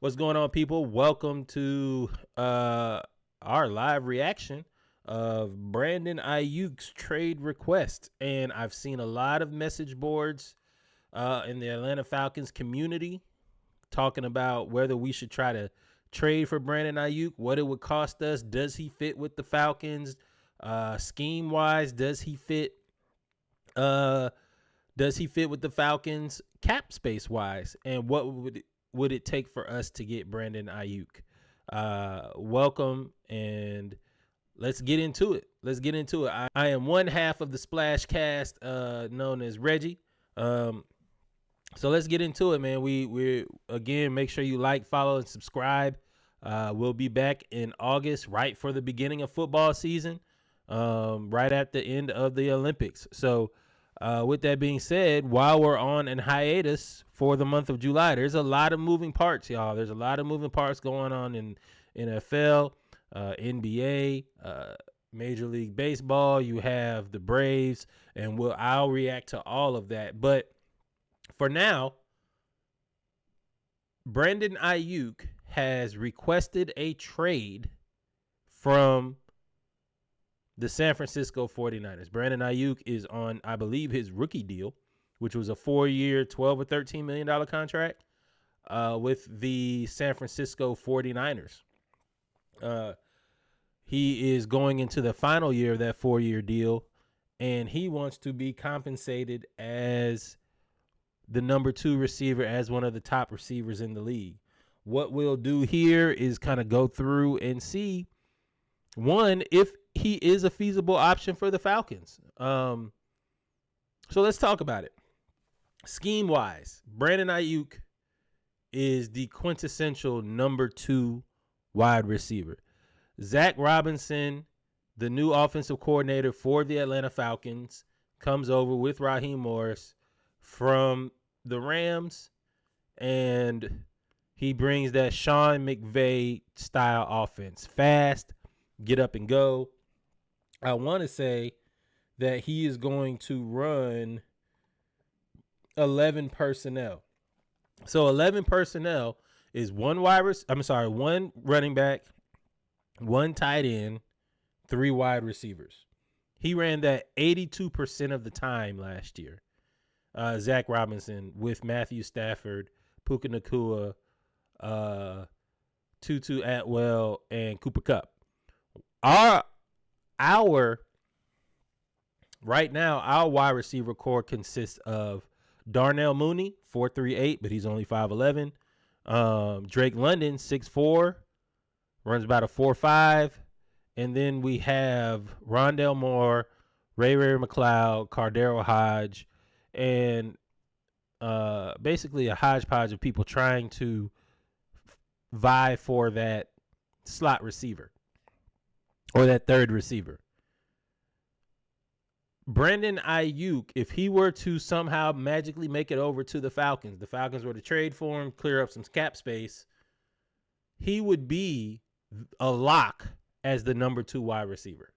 What's going on, people? Welcome to our live reaction of Brandon Aiyuk's trade request. And I've seen a lot of message boards in the Atlanta Falcons community talking about whether we should try to trade for Brandon Aiyuk, what it would cost us. Does he fit with the Falcons? Scheme wise, does he fit? Does he fit with the Falcons cap space wise? And what would it take for us to get Brandon Aiyuk? Welcome, and let's get into it. I am one half of the Splash Cast, known as Reggie. So let's get into it, man. We again, make sure you like, follow, and subscribe. We'll be back in August, right for the beginning of football season, right at the end of the Olympics. So with that being said, while we're on an hiatus for the month of July, there's a lot of moving parts, y'all. There's a lot of moving parts going on in NFL, NBA, Major League Baseball. You have the Braves, and I'll react to all of that. But for now, Brandon Aiyuk has requested a trade from the San Francisco 49ers. Brandon Aiyuk is on, I believe, his rookie deal, which was a 4-year, $12 or $13 million contract with the San Francisco 49ers. He is going into the final year of that 4-year deal, and he wants to be compensated as the number 2 receiver, as one of the top receivers in the league. What we'll do here is kind of go through and see, one, if he is a feasible option for the Falcons. So let's talk about it. Scheme wise, Brandon Aiyuk is the quintessential number 2 wide receiver. Zach Robinson, the new offensive coordinator for the Atlanta Falcons, comes over with Raheem Morris from the Rams, and he brings that Sean McVay style offense. Fast, get up and go. I want to say that he is going to run 11 personnel. So 11 personnel is one running back, 1 tight end, 3 wide receivers. He ran that 82% of the time last year. Zach Robinson with Matthew Stafford, Puka Nacua, Tutu Atwell, and Cooper Kupp. Right now, our wide receiver core consists of Darnell Mooney, 4'3", but he's only 5'11". Drake London, 6'4", runs about a 4'5". And then we have Rondale Moore, Ray McLeod, Cardero Hodge, and basically a hodgepodge of people trying to vie for that slot receiver or that third receiver. Brandon Aiyuk, if he were to somehow magically make it over to the Falcons were to trade for him, clear up some cap space, he would be a lock as the number 2 wide receiver.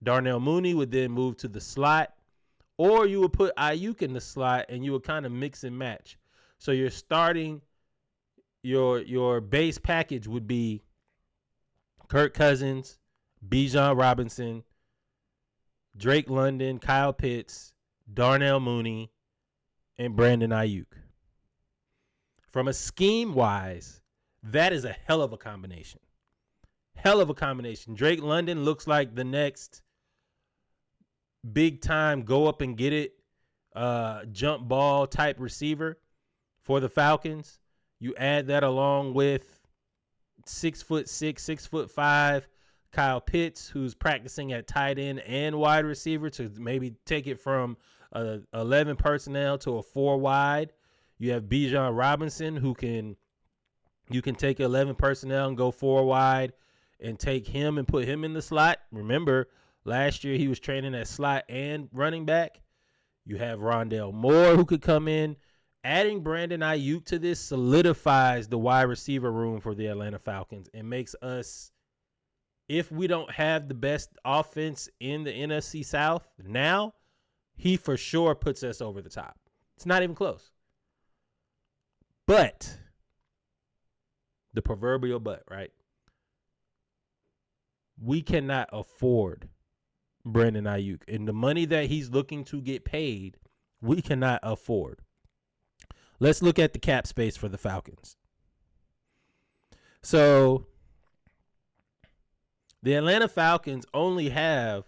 Darnell Mooney would then move to the slot, or you would put Aiyuk in the slot and you would kind of mix and match. So you're starting, your base package would be Kirk Cousins, Bijan Robinson, Drake London, Kyle Pitts, Darnell Mooney, and Brandon Aiyuk. From a scheme-wise, that is a hell of a combination. Drake London looks like the next big-time go-up-and-get-it jump ball type receiver for the Falcons. You add that along with 6'6", 6'5", Kyle Pitts, who's practicing at tight end and wide receiver to maybe take it from 11 personnel to a 4 wide. You have Bijan Robinson, you can take 11 personnel and go 4 wide and take him and put him in the slot. Remember, last year he was training at slot and running back. You have Rondale Moore, who could come in. Adding Brandon Aiyuk to this solidifies the wide receiver room for the Atlanta Falcons and makes us, if we don't have the best offense in the NFC South now, he for sure puts us over the top. It's not even close. But the proverbial but, right? We cannot afford Brandon Aiyuk. And the money that he's looking to get paid, we cannot afford. Let's look at the cap space for the Falcons. So the Atlanta Falcons only have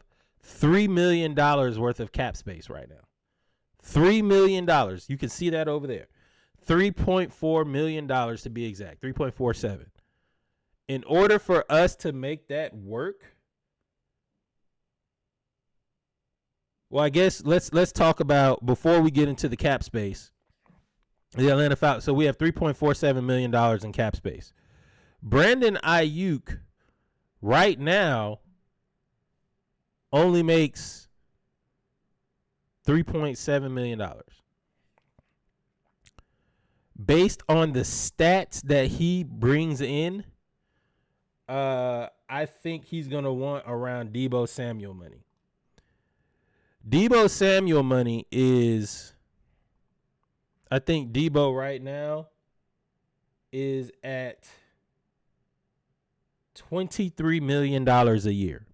$3 million worth of cap space right now. $3 million. You can see that over there. $3.4 million to be exact. 3.47. In order for us to make that work, well, I guess let's talk about, before we get into the cap space, the Atlanta Falcons. So we have $3.47 million in cap space. Brandon Aiyuk right now only makes $3.7 million. Based on the stats that he brings in, I think he's going to want around Deebo Samuel money. Deebo Samuel money is, I think Deebo right now is at $23 million a year.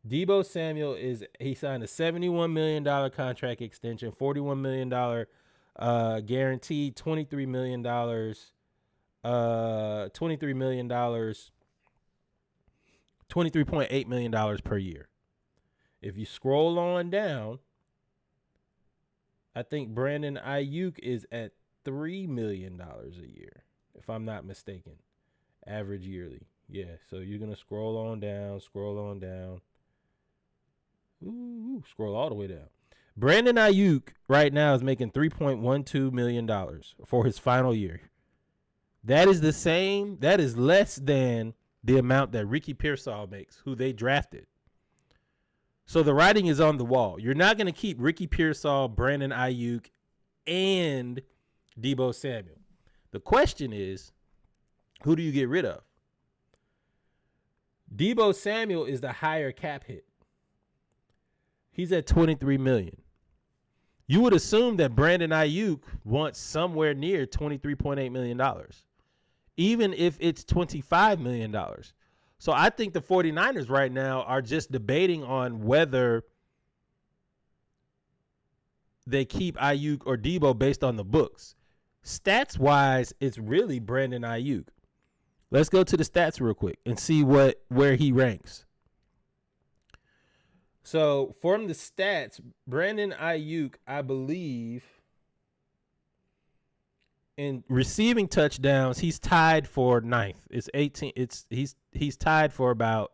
Deebo Samuel he signed a $71 million contract extension, $41 million guaranteed, $23 million, $23.8 million per year. If you scroll on down, I think Brandon Aiyuk is at $3 million a year, if I'm not mistaken, average yearly. Yeah, so you're going to scroll on down. Scroll all the way down. Brandon Aiyuk right now is making $3.12 million for his final year. That is less than the amount that Ricky Pearsall makes, who they drafted. So the writing is on the wall. You're not going to keep Ricky Pearsall, Brandon Aiyuk, and Deebo Samuel. The question is, who do you get rid of? Deebo Samuel is the higher cap hit. He's at $23 million. You would assume that Brandon Aiyuk wants somewhere near $23.8 million, even if it's $25 million. So I think the 49ers right now are just debating on whether they keep Aiyuk or Deebo based on the books. Stats-wise, it's really Brandon Aiyuk. Let's go to the stats real quick and see where he ranks. So from the stats, Brandon Aiyuk, I believe, in receiving touchdowns, he's tied for ninth. It's 18. He's tied for about,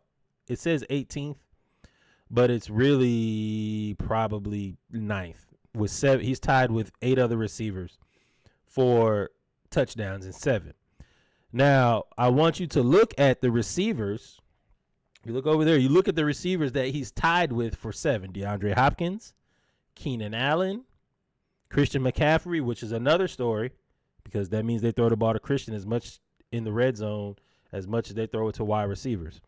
it says 18th, but it's really probably ninth with 7. He's tied with 8 other receivers for touchdowns and 7. Now, I want you to look at the receivers. You look over there. You look at the receivers that he's tied with for 7. DeAndre Hopkins, Keenan Allen, Christian McCaffrey, which is another story because that means they throw the ball to Christian as much in the red zone as much as they throw it to wide receivers.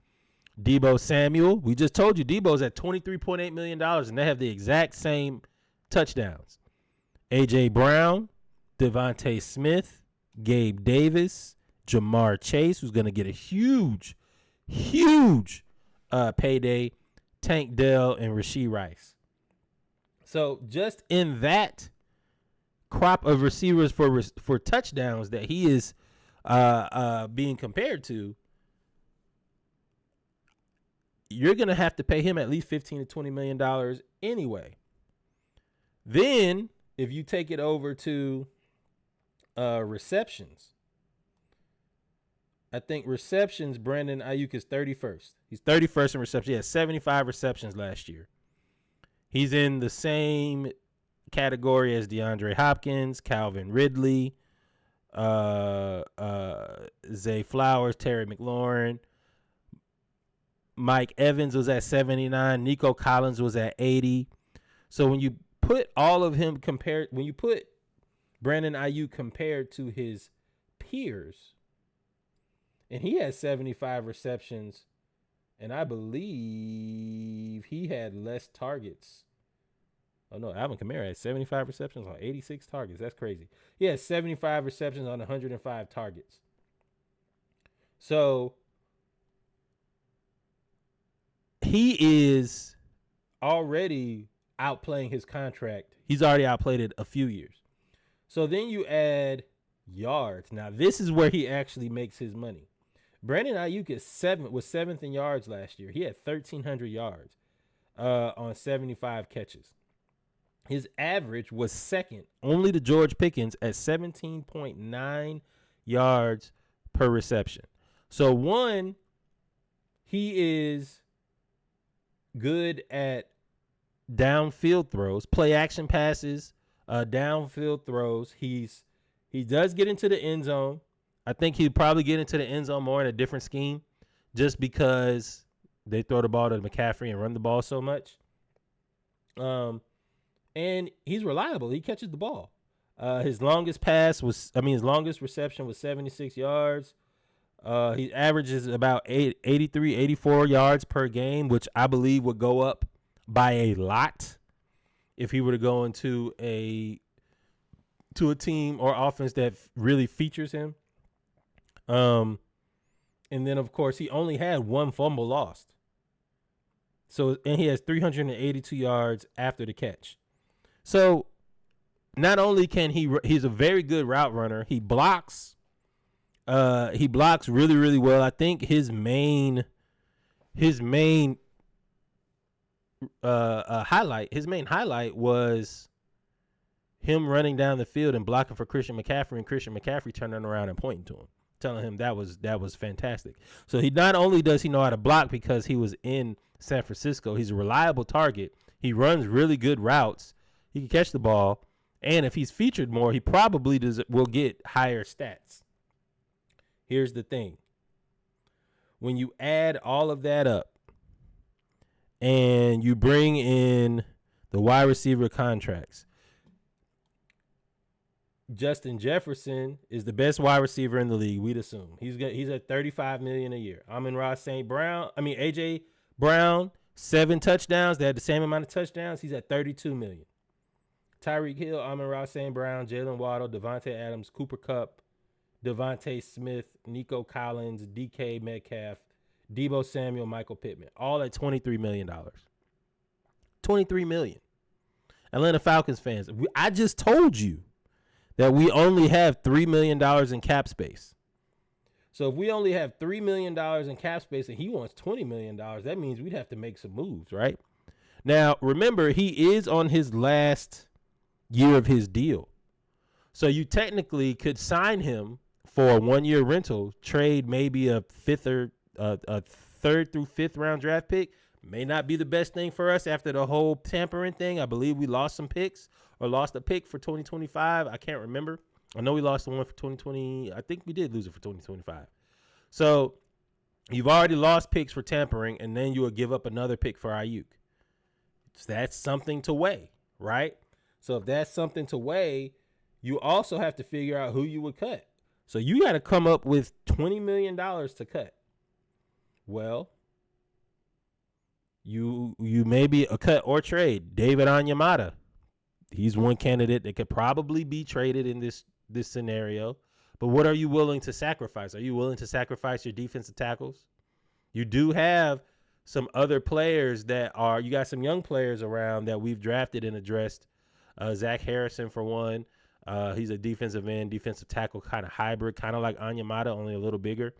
Deebo Samuel, we just told you Deebo's at $23.8 million, and they have the exact same touchdowns. A.J. Brown, Devontae Smith, Gabe Davis, Jamar Chase, who's going to get a huge payday, Tank Dell, and Rashee Rice. So just in that crop of receivers for touchdowns that he is being compared to, you're going to have to pay him at least $15 to $20 million anyway. Then if you take it over to receptions, I think receptions, Brandon Aiyuk is 31st. He's 31st in receptions. He had 75 receptions last year. He's in the same category as DeAndre Hopkins, Calvin Ridley, Zay Flowers, Terry McLaurin. Mike Evans was at 79. Nico Collins was at 80. So when you put all of him compared, when you put Brandon Aiyuk compared to his peers, and he had 75 receptions, and I believe he had less targets. Oh, no, Alvin Kamara had 75 receptions on 86 targets. That's crazy. He had 75 receptions on 105 targets. So he is already outplaying his contract. He's already outplayed it a few years. So then you add yards. Now this is where he actually makes his money. Brandon Aiyuk was seventh in yards last year. He had 1,300 yards on 75 catches. His average was second, only to George Pickens at 17.9 yards per reception. So one, he is good at downfield throws, play action passes, downfield throws. He does get into the end zone. I think he'd probably get into the end zone more in a different scheme, just because they throw the ball to McCaffrey and run the ball so much. And he's reliable. He catches the ball. His longest reception was 76 yards. He averages about 83, 84 yards per game, which I believe would go up by a lot if he were to go into a team or offense that really features him. And then of course he only had one fumble lost. So, and he has 382 yards after the catch. So not only can he's a very good route runner, he blocks really, really well. I think his main highlight was him running down the field and blocking for Christian McCaffrey, and Christian McCaffrey turning around and pointing to him, telling him that was fantastic. So he not only does he know how to block because he was in San Francisco, he's a reliable target. He runs really good routes. He can catch the ball, and if he's featured more, he probably will get higher stats. Here's the thing. When you add all of that up and you bring in the wide receiver contracts, Justin Jefferson is the best wide receiver in the league, we'd assume. He's at $35 million a year. AJ Brown, 7 touchdowns. They had the same amount of touchdowns. He's at $32 million. Tyreek Hill, Amon-Ra St. Brown, Jalen Waddle, Devontae Adams, Cooper Kupp, Devontae Smith, Nico Collins, DK Metcalf, Deebo Samuel, Michael Pittman, all at $23 million. $23 million. Atlanta Falcons fans, I just told you that we only have $3 million in cap space. So if we only have $3 million in cap space and he wants $20 million, that means we'd have to make some moves, right? Now, remember, he is on his last year of his deal. So you technically could sign him for a 1-year rental, trade maybe a third through fifth round draft pick. May not be the best thing for us after the whole tampering thing. I believe we lost some picks or lost a pick for 2025. I can't remember. I know we lost the one for 2020. I think we did lose it for 2025. So you've already lost picks for tampering, and then you will give up another pick for Aiyuk. So that's something to weigh, right? So if that's something to weigh, you also have to figure out who you would cut. So you got to come up with $20 million to cut. Well, you maybe a cut or trade David Onyemata. He's one candidate that could probably be traded in this scenario. But what are you willing to sacrifice? Are you willing to sacrifice your defensive tackles? You do have some other players you got some young players around that we've drafted and addressed. Zach Harrison, for one. He's a defensive end, defensive tackle kind of hybrid, kind of like Onyemata, only a little bigger.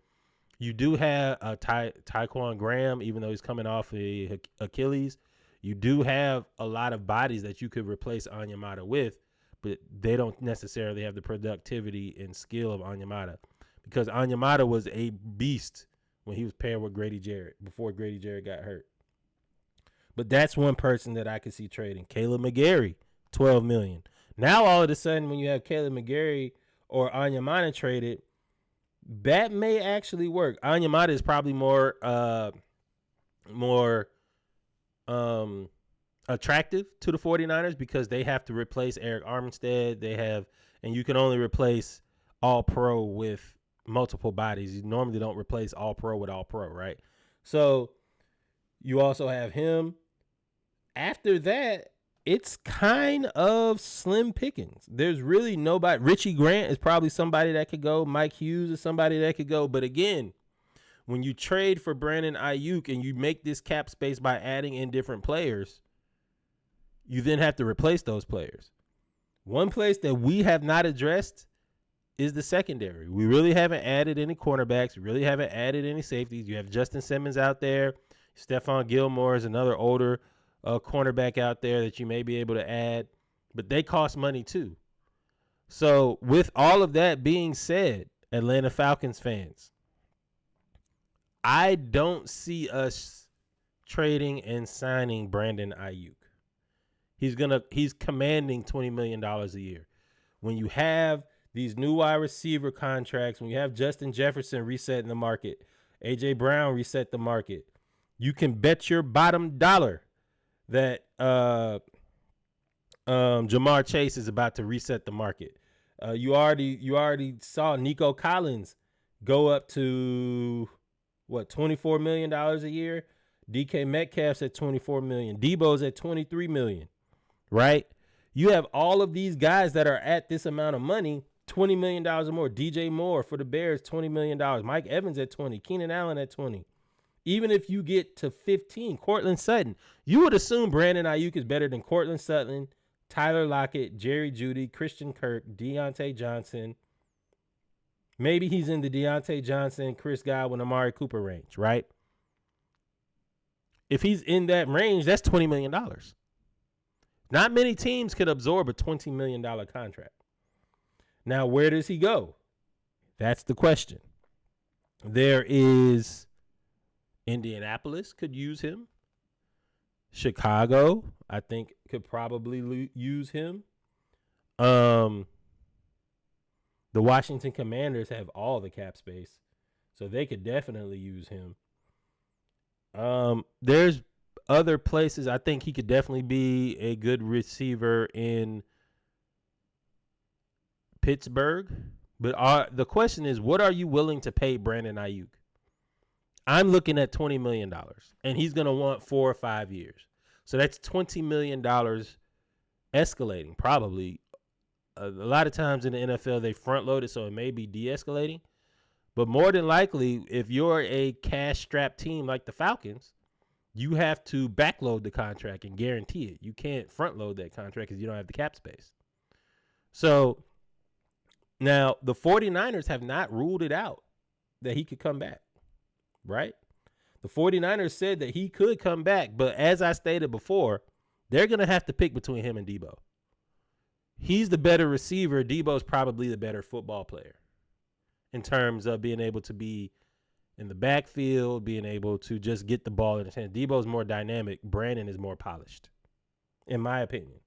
You do have Tyquan Graham, even though he's coming off the Achilles. You do have a lot of bodies that you could replace Onyemata with, but they don't necessarily have the productivity and skill of Onyemata, because Onyemata was a beast when he was paired with Grady Jarrett before Grady Jarrett got hurt. But that's one person that I could see trading. Caleb McGarry, $12 million. Now all of a sudden, when you have Caleb McGarry or Onyemata traded, that may actually work. Onyemata is probably more attractive to the 49ers because they have to replace Eric Armstead. And you can only replace all pro with multiple bodies. You normally don't replace all pro with all pro, right? So you also have him. After that, it's kind of slim pickings. There's really nobody. Richie Grant is probably somebody that could go. Mike Hughes is somebody that could go. But again, when you trade for Brandon Aiyuk and you make this cap space by adding in different players, you then have to replace those players. One place that we have not addressed is the secondary. We really haven't added any cornerbacks. We really haven't added any safeties. You have Justin Simmons out there. Stephon Gilmore is another older cornerback out there that you may be able to add, but they cost money too. So with all of that being said, Atlanta Falcons fans, I don't see us trading and signing Brandon Aiyuk. He's commanding $20 million a year. When you have these new wide receiver contracts, when you have Justin Jefferson resetting the market, A.J. Brown reset the market, you can bet your bottom dollar that Jamar Chase is about to reset the market. You already saw Nico Collins go up to $24 million a year. DK Metcalf's at $24 million. Debo's at $23 million. Right? You have all of these guys that are at this amount of money, $20 million or more. DJ Moore for the Bears, $20 million. Mike Evans at 20. Keenan Allen at 20. Even if you get to 15, Cortland Sutton, you would assume Brandon Aiyuk is better than Cortland Sutton, Tyler Lockett, Jerry Jeudy, Christian Kirk, Deontay Johnson. Maybe he's in the Deontay Johnson, Chris Godwin, Amari Cooper range, right? If he's in that range, that's $20 million. Not many teams could absorb a $20 million contract. Now, where does he go? That's the question. There is Indianapolis could use him. Chicago, I think, could probably use him. The Washington Commanders have all the cap space, so they could definitely use him. There's other places. I think he could definitely be a good receiver in Pittsburgh. But the question is, what are you willing to pay Brandon Aiyuk? I'm looking at $20 million, and he's going to want 4 or 5 years. So that's $20 million escalating, probably. A lot of times in the NFL, they front-load it, so it may be de-escalating. But more than likely, if you're a cash-strapped team like the Falcons, you have to backload the contract and guarantee it. You can't front-load that contract because you don't have the cap space. So now the 49ers have not ruled it out that he could come back, right? The 49ers said that he could come back, but as I stated before, they're going to have to pick between him and Debo. He's the better receiver. Debo's probably the better football player in terms of being able to be in the backfield, being able to just get the ball in his hand. Debo's more dynamic. Brandon is more polished, in my opinion.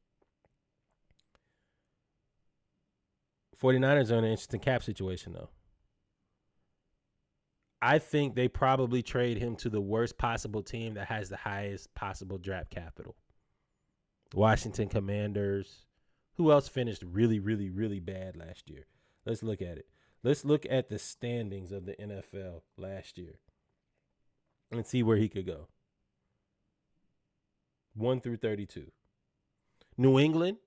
49ers are in an interesting cap situation, though. I think they probably trade him to the worst possible team that has the highest possible draft capital. Washington Commanders. Who else finished really, really, really bad last year? Let's look at it. Let's look at the standings of the NFL last year and see where he could go. 1 through 32. New England.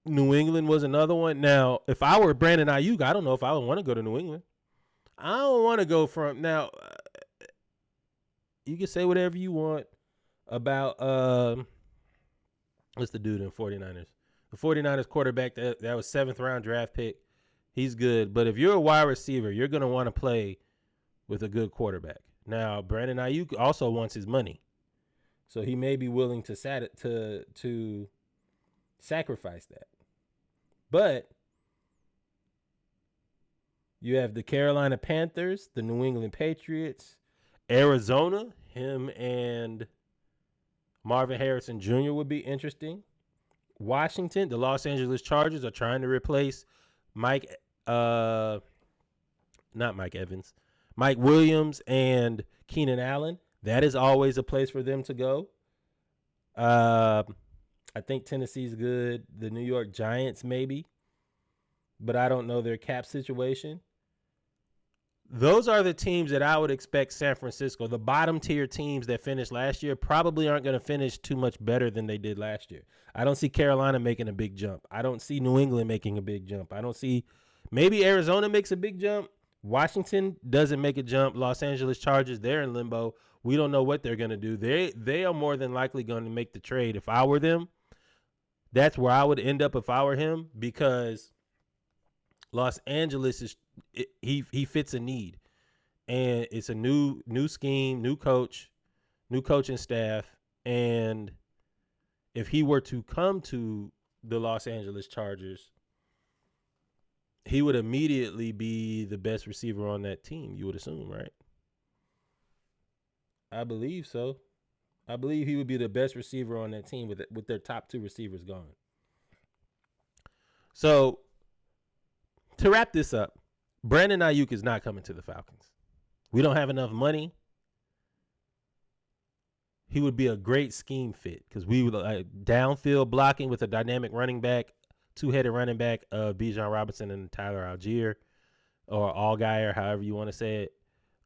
New England was another one. Now, if I were Brandon Aiyuk, I don't know if I would want to go to New England. I don't want to go from now. You can say whatever you want about what's the dude in 49ers? The 49ers quarterback that was 7th round draft pick. He's good, but if you're a wide receiver, you're going to want to play with a good quarterback. Now, Brandon Aiyuk also wants his money, so he may be willing to sacrifice that. But you have the Carolina Panthers, the New England Patriots, Arizona. Him and Marvin Harrison Jr. would be interesting. Washington, the Los Angeles Chargers are trying to replace Mike Williams and Keenan Allen. That is always a place for them to go. I think Tennessee's good. The New York Giants maybe, but I don't know their cap situation. Those are the teams that I would expect San Francisco. The bottom tier teams that finished last year probably aren't going to finish too much better than they did last year. I don't see Carolina making a big jump. I don't see New England making a big jump. I don't see maybe Arizona makes a big jump. Washington doesn't make a jump. Los Angeles Chargers, they're in limbo. We don't know what they're going to do. They are more than likely going to make the trade. If I were them, that's where I would end up if I were him, because Los Angeles he fits a need, and it's a new scheme, new coach, new coaching staff, and if he were to come to the Los Angeles Chargers, he would immediately be the best receiver on that team, you would assume, right? I believe so. I believe he would be the best receiver on that team with their top two receivers gone. So, to wrap this up, Brandon Aiyuk is not coming to the Falcons. We don't have enough money. He would be a great scheme fit because we would downfield blocking with a dynamic running back, two-headed running back of Bijan Robinson and Tyler Algier, or Allgeier, however you want to say it,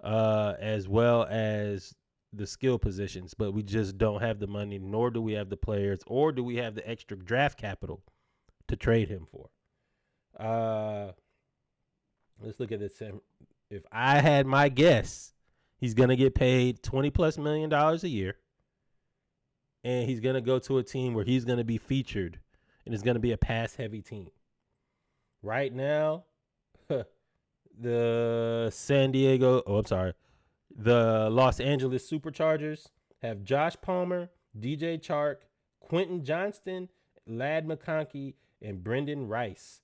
as well as the skill positions. But we just don't have the money, nor do we have the players, or do we have the extra draft capital to trade him for. Let's look at this. If I had my guess, he's going to get paid $20+ million a year. And he's going to go to a team where he's going to be featured, and it's going to be a pass-heavy team. Right now, the Los Angeles Superchargers have Josh Palmer, DJ Chark, Quentin Johnston, Ladd McConkey, and Brendan Rice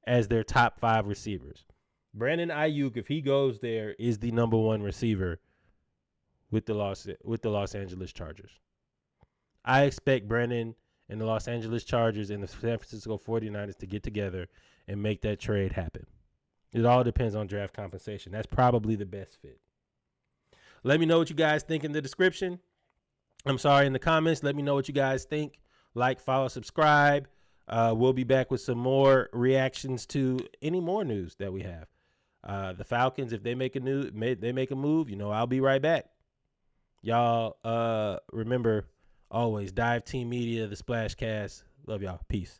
as their top 5 receivers. Brandon Aiyuk, if he goes there, is the number 1 receiver with the Los Angeles Chargers. I expect Brandon and the Los Angeles Chargers and the San Francisco 49ers to get together and make that trade happen. It all depends on draft compensation. That's probably the best fit. Let me know what you guys think in the description. In the comments. Let me know what you guys think. Like, follow, subscribe. We'll be back with some more reactions to any more news that we have. The Falcons, if they make a move, I'll be right back. Y'all, remember, always Dive Team Media, the Splashcast. Love y'all. Peace.